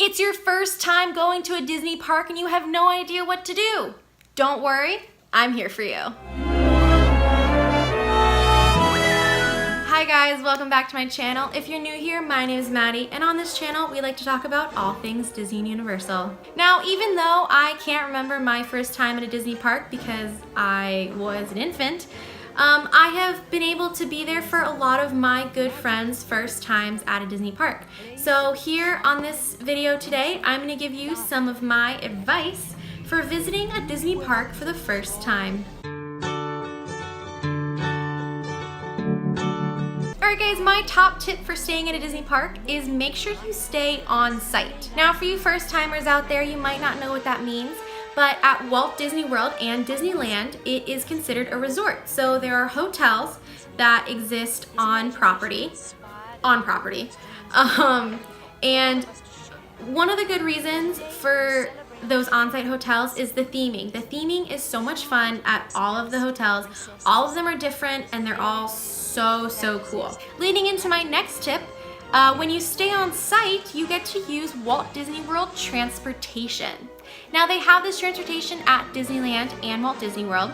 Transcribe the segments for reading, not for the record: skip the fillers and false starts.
It's your first time going to a Disney park and you have no idea what to do. Don't worry, I'm here for you. Hi guys, welcome back to my channel. If you're new here, my name is Maddie, and on this channel we like to talk about all things Disney and Universal. Now, even though I can't remember my first time at a Disney park because I was an infant, I have been able to be there for a lot of my good friends' first times at a Disney park. So here on this video today, I'm going to give you some of my advice for visiting a Disney park for the first time. Alright guys, my top tip for staying at a Disney park is make sure you stay on site. Now for you first timers out there, you might not know what that means, but at Walt Disney World and Disneyland, it is considered a resort. So there are hotels that exist on property. And one of the good reasons for those on-site hotels is the theming. The theming is so much fun at all of the hotels. All of them are different and they're all so cool. Leading into my next tip, when you stay on site, you get to use Walt Disney World transportation. Now they have this transportation at Disneyland and Walt Disney World,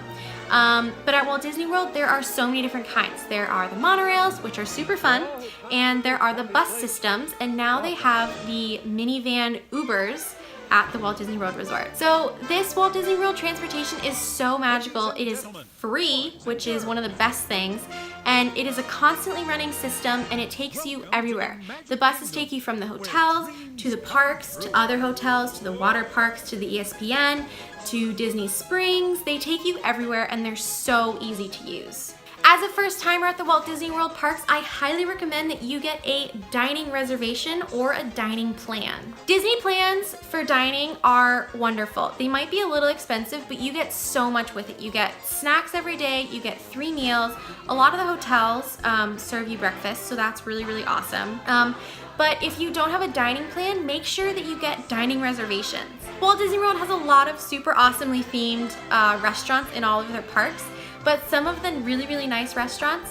but at Walt Disney World there are so many different kinds. There are the monorails, which are super fun, and there are the bus systems, and now they have the minivan Ubers at the Walt Disney World Resort. So this Walt Disney World transportation is so magical. It is free, which is one of the best things, and it is a constantly running system and it takes you everywhere. The buses take you from the hotels to the parks, to other hotels, to the water parks, to the ESPN, to Disney Springs. They take you everywhere and they're so easy to use. As a first timer at the Walt Disney World parks, I highly recommend that you get a dining reservation or a dining plan. Disney plans for dining are wonderful. They might be a little expensive, but you get so much with it. You get snacks every day, you get 3 meals. A lot of the hotels serve you breakfast, so that's really awesome. But if you don't have a dining plan, make sure that you get dining reservations. Walt Disney World has a lot of super awesomely themed restaurants in all of their parks. But some of the really nice restaurants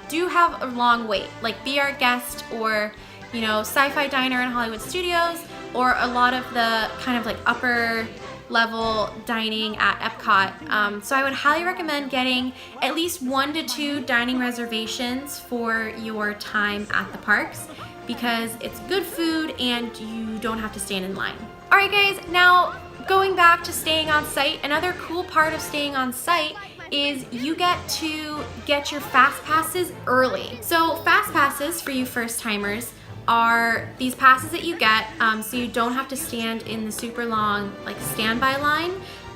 do have a long wait, like Be Our Guest or, you know, Sci-Fi Diner in Hollywood Studios, or a lot of the kind of like upper level dining at Epcot. So I would highly recommend getting at least 1 to 2 dining reservations for your time at the parks, because it's good food and you don't have to stand in line. Alright guys, now going back to staying on site, another cool part of staying on site is you get to get your fast passes early. So fast passes for you first timers are these passes that you get so you don't have to stand in the super long like standby line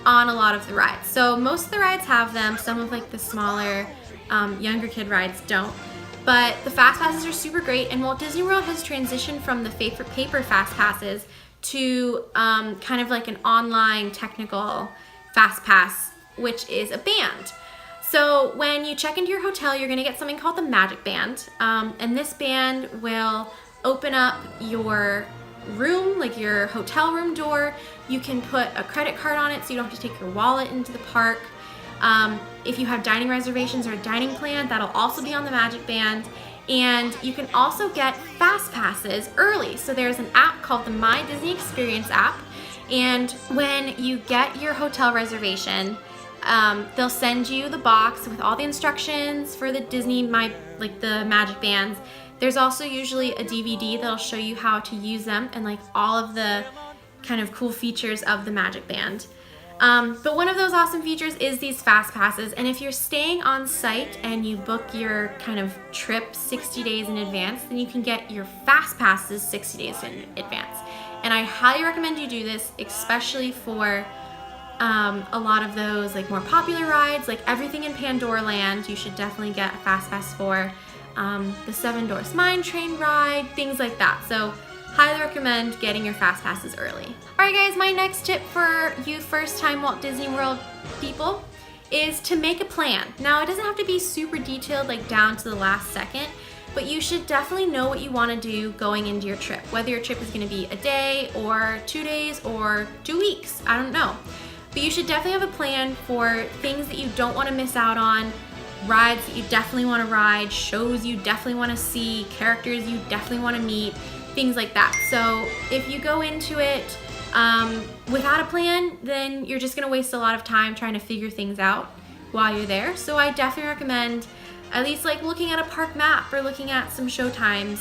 on a lot of the rides. So most of the rides have them, some of like the smaller younger kid rides don't. But the fast passes are super great, and Walt Disney World has transitioned from the paper fast passes to kind of like an online technical fast pass, which is a band. So when you check into your hotel, you're gonna get something called the Magic Band, and this band will open up your room, like your hotel room door. You can put a credit card on it so you don't have to take your wallet into the park. If you have dining reservations or a dining plan, that'll also be on the Magic Band. And you can also get fast passes early. So there's an app called the My Disney Experience app, and when you get your hotel reservation, they'll send you the box with all the instructions for the the Magic Bands. There's also usually a DVD that'll show you how to use them and like all of the kind of cool features of the Magic Band. But one of those awesome features is these fast passes, and if you're staying on site and you book your kind of trip 60 days in advance, then you can get your fast passes 60 days in advance. And I highly recommend you do this, especially for a lot of those like more popular rides, like everything in Pandora Land. You should definitely get a fast pass for the Seven Dwarfs Mine Train ride, things like that. So highly recommend getting your fast passes early. Alright guys, my next tip for you first time Walt Disney World people is to make a plan. Now it doesn't have to be super detailed, like down to the last second, but you should definitely know what you want to do going into your trip. Whether your trip is going to be a day or 2 days or 2 weeks, I don't know. But you should definitely have a plan for things that you don't want to miss out on, rides that you definitely want to ride, shows you definitely want to see, characters you definitely want to meet, things like that. So if you go into it without a plan, then you're just gonna waste a lot of time trying to figure things out while you're there. So I definitely recommend at least like looking at a park map or looking at some show times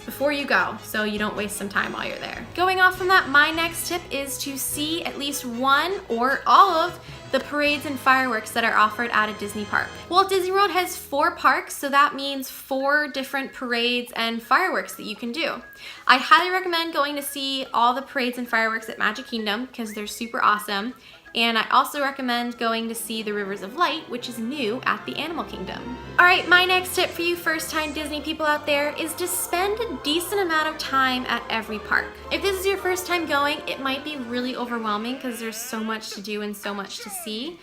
before you go, so you don't waste some time while you're there. Going off from that, my next tip is to see at least one or all of the parades and fireworks that are offered at a Disney park. Walt Disney World has 4 parks, so that means 4 different parades and fireworks that you can do. I highly recommend going to see all the parades and fireworks at Magic Kingdom because they're super awesome. And I also recommend going to see the Rivers of Light, which is new at the Animal Kingdom. All right, my next tip for you first-time Disney people out there is to spend a decent amount of time at every park. If this is your first time going, it might be really overwhelming because there's so much to do and so much to see,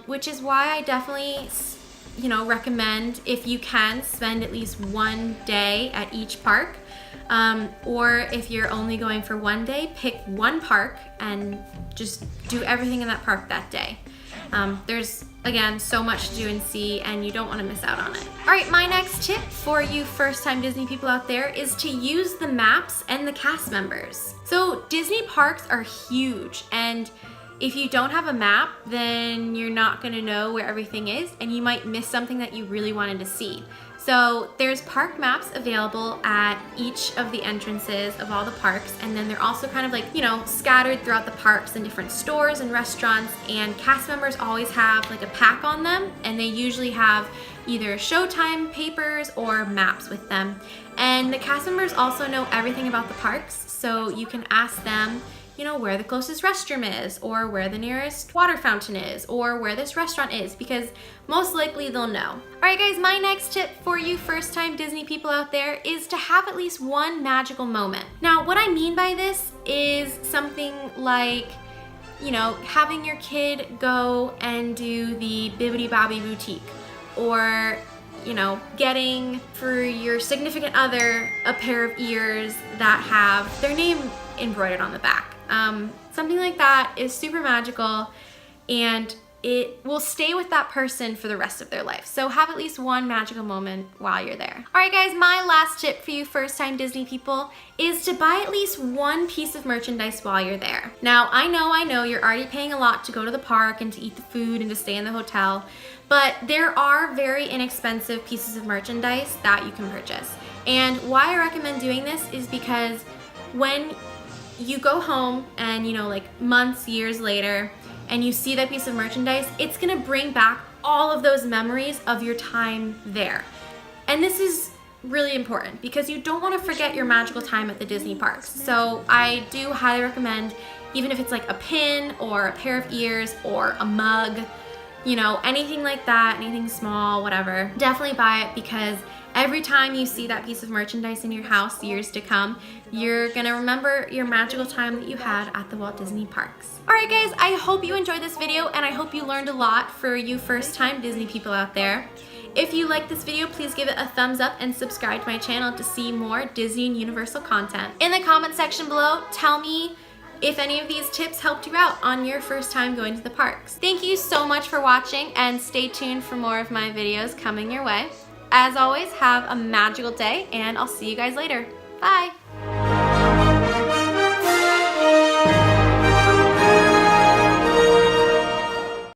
which is why I definitely recommend, if you can, spend at least one day at each park. Or if you're only going for one day, pick one park and just do everything in that park that day. There's, again, so much to do and see, and you don't want to miss out on it. All right, my next tip for you first-time Disney people out there is to use the maps and the cast members. So Disney parks are huge, and if you don't have a map, then you're not going to know where everything is, and you might miss something that you really wanted to see. So there's park maps available at each of the entrances of all the parks, and then they're also kind of like, scattered throughout the parks in different stores and restaurants, and cast members always have like a pack on them, and they usually have either Showtime papers or maps with them. And the cast members also know everything about the parks, so you can ask them, where the closest restroom is, or where the nearest water fountain is, or where this restaurant is, because most likely they'll know. All right, guys, my next tip for you first-time Disney people out there is to have at least one magical moment. Now, what I mean by this is something like, having your kid go and do the Bibbidi Bobbidi Boutique, or getting for your significant other a pair of ears that have their name embroidered on the back. Something like that is super magical, and it will stay with that person for the rest of their life. So have at least one magical moment while you're there. All right, guys, my last tip for you first-time Disney people is to buy at least one piece of merchandise while you're there. Now, I know you're already paying a lot to go to the park and to eat the food and to stay in the hotel, but there are very inexpensive pieces of merchandise that you can purchase. And why I recommend doing this is because when you go home and like months, years later, and you see that piece of merchandise, it's gonna bring back all of those memories of your time there. And this is really important because you don't want to forget your magical time at the Disney parks. So I do highly recommend, even if it's like a pin or a pair of ears or a mug, anything like that, anything small, whatever, definitely buy it, because every time you see that piece of merchandise in your house years to come, you're gonna remember your magical time that you had at the Walt Disney parks. All right, guys, I hope you enjoyed this video, and I hope you learned a lot for you first-time Disney people out there. If you liked this video, please give it a thumbs up and subscribe to my channel to see more Disney and Universal content. In the comment section below, tell me if any of these tips helped you out on your first time going to the parks. Thank you so much for watching, and stay tuned for more of my videos coming your way. As always, have a magical day, and I'll see you guys later. Bye!